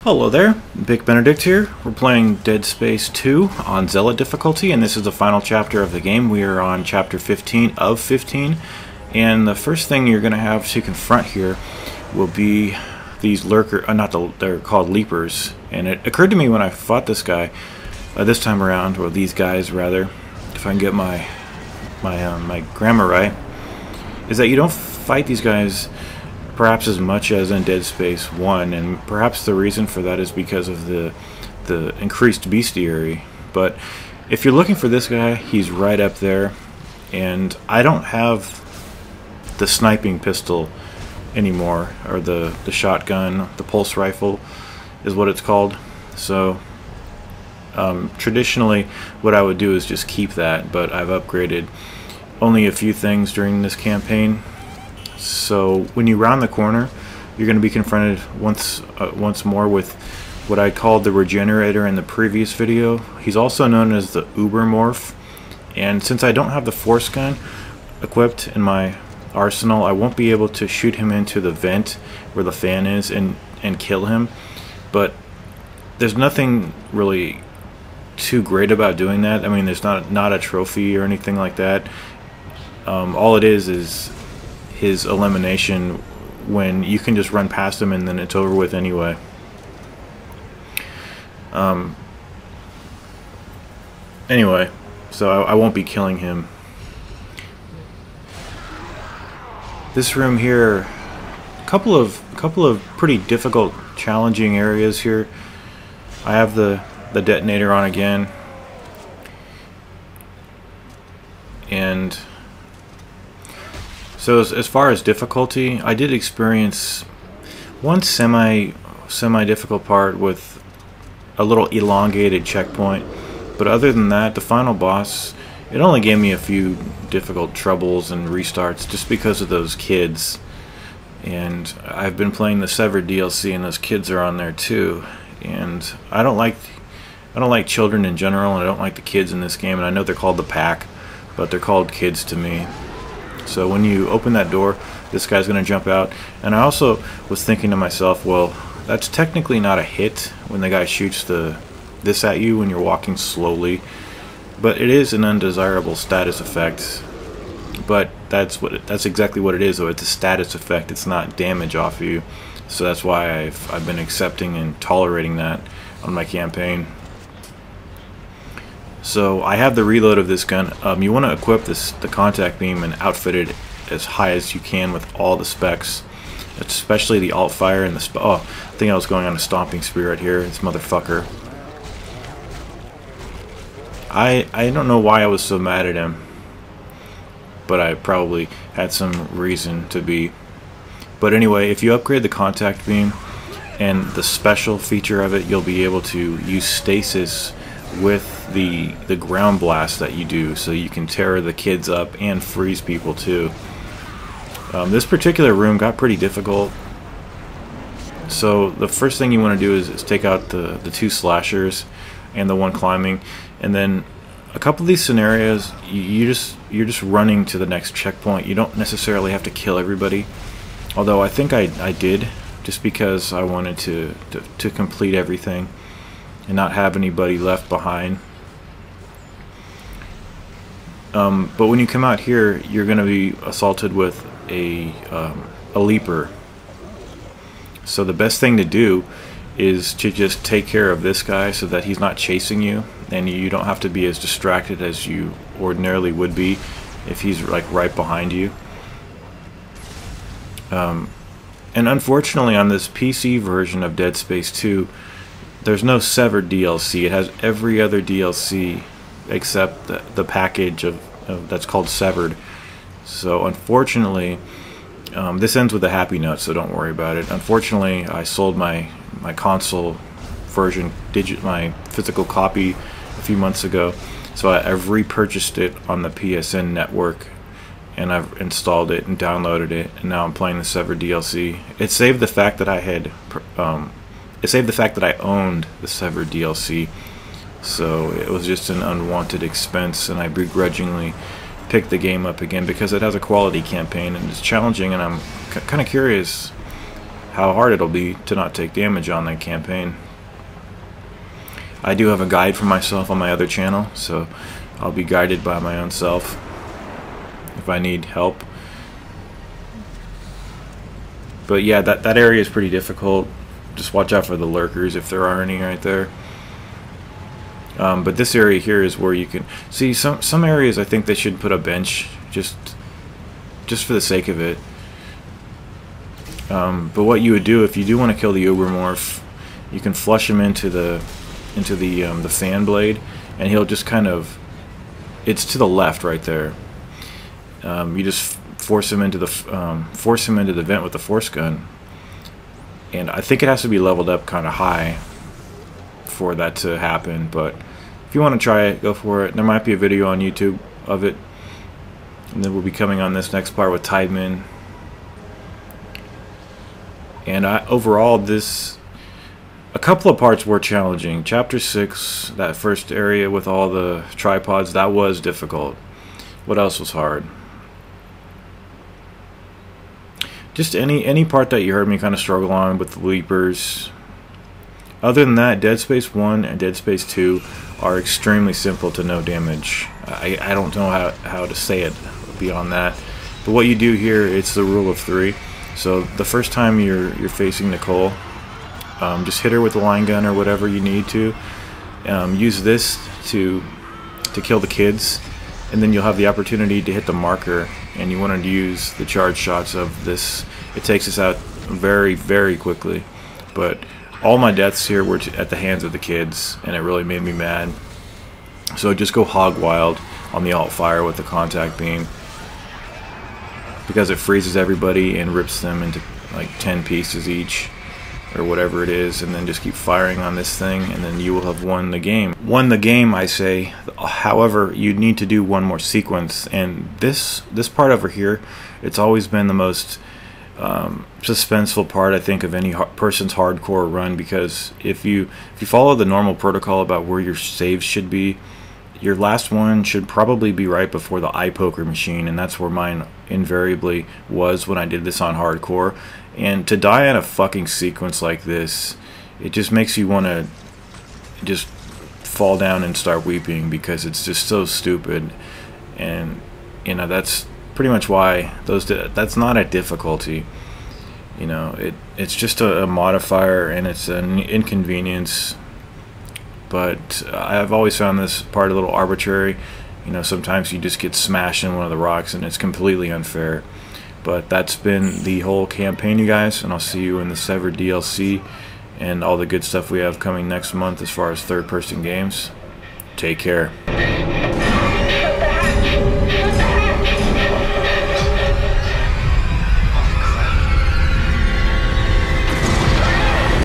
Hello there, Big Benedict here. We're playing Dead Space 2 on Zealot difficulty, and this is the final chapter of the game. We are on chapter 15 of 15, and the first thing you're going to have to confront here will be these they're called leapers. And it occurred to me when I fought this guy this time around, or these guys rather, if I can get my grammar right, is that you don't fight these guys perhaps as much as in Dead Space 1, and perhaps the reason for that is because of the increased bestiary. But if you're looking for this guy, he's right up there, and I don't have the sniping pistol anymore, or the shotgun, the pulse rifle is what it's called. So traditionally what I would do is just keep that, but I've upgraded only a few things during this campaign. So when you round the corner, you're going to be confronted once more with what I called the Regenerator in the previous video. He's also known as the Ubermorph, and since I don't have the Force Gun equipped in my arsenal, I won't be able to shoot him into the vent where the fan is and kill him. But there's nothing really too great about doing that. I mean, there's not a trophy or anything like that. All it is his elimination, when you can just run past him and then it's over with anyway. Anyway, so I won't be killing him. This room here, a couple of pretty difficult, challenging areas here. I have the detonator on again, and so as far as difficulty, I did experience one semi-difficult part with a little elongated checkpoint, but other than that, the final boss, it only gave me a few difficult troubles and restarts just because of those kids. And I've been playing the Severed DLC, and those kids are on there too. And I don't like children in general, and I don't like the kids in this game. And I know they're called the Pack, but they're called kids to me. So when you open that door, this guy's going to jump out. And I also was thinking to myself, well, that's technically not a hit when the guy shoots this at you when you're walking slowly, but it is an undesirable status effect. But that's exactly what it is, though. It's a status effect. It's not damage off you. So that's why I've been accepting and tolerating that on my campaign. So I have the reload of this gun. You want to equip the contact beam and outfit it as high as you can with all the specs, especially the alt fire and the oh, I think I was going on a stomping spree right here. This motherfucker. I don't know why I was so mad at him, but I probably had some reason to be. But anyway, if you upgrade the contact beam and the special feature of it, you'll be able to use stasis with the ground blast that you do, so you can tear the kids up and freeze people too. This particular room got pretty difficult, so the first thing you want to do is take out the two slashers and the one climbing, and then a couple of these scenarios you're just running to the next checkpoint. You don't necessarily have to kill everybody, although I think I did, just because I wanted to complete everything and not have anybody left behind. But when you come out here, you're going to be assaulted with a leaper. So the best thing to do is to just take care of this guy so that he's not chasing you, and you don't have to be as distracted as you ordinarily would be if he's like right behind you. And unfortunately, on this PC version of Dead Space 2, there's no Severed DLC. It has every other DLC except the package that's called Severed. So unfortunately, this ends with a happy note, so don't worry about it. Unfortunately, I sold my console version, my physical copy, a few months ago. So I've repurchased it on the PSN network, and I've installed it and downloaded it, and now I'm playing the Severed DLC. It saved the fact that I owned the Severed DLC, so it was just an unwanted expense, and I begrudgingly picked the game up again because it has a quality campaign and it's challenging, and I'm kind of curious how hard it'll be to not take damage on that campaign. I do have a guide for myself on my other channel, so I'll be guided by my own self if I need help. But yeah, that area is pretty difficult. Just watch out for the lurkers if there are any right there. But this area here is where you can see some areas. I think they should put a bench just for the sake of it. But what you would do if you do want to kill the Ubermorph, you can flush him into the fan blade, and he'll just kind of, it's to the left right there. You just force him into the vent with the force gun, and I think it has to be leveled up kind of high for that to happen. But if you want to try it, go for it. There might be a video on YouTube of it, and then we'll be coming on this next part with Tideman. And overall, a couple of parts were challenging. Chapter 6, that first area with all the tripods, that was difficult. What else was hard? Just any part that you heard me kind of struggle on with the leapers. Other than that, Dead Space 1 and Dead Space 2 are extremely simple to no damage. I don't know how to say it beyond that. But what you do here, it's the rule of 3. So the first time you're facing Nicole, just hit her with the line gun or whatever you need to. Use this to kill the kids, and then you'll have the opportunity to hit the marker, and you want to use the charge shots of this. It takes us out very, very quickly. But all my deaths here were at the hands of the kids, and it really made me mad. So just go hog wild on the alt fire with the contact beam, because it freezes everybody and rips them into like 10 pieces each, or whatever it is, and then just keep firing on this thing, and then you will have won the game. Won the game, I say. However, you need to do one more sequence, and this part over here, it's always been the most suspenseful part, I think, of any person's hardcore run, because if you follow the normal protocol about where your saves should be, your last one should probably be right before the eye poker machine, and that's where mine invariably was when I did this on hardcore. And to die in a fucking sequence like this, it just makes you want to just fall down and start weeping, because it's just so stupid. And you know, that's pretty much why that's not a difficulty. You know, it's just a modifier, and it's an inconvenience. But I've always found this part a little arbitrary. You know, sometimes you just get smashed in one of the rocks, and it's completely unfair. But that's been the whole campaign, you guys, and I'll see you in the Severed DLC and all the good stuff we have coming next month as far as third-person games. Take care.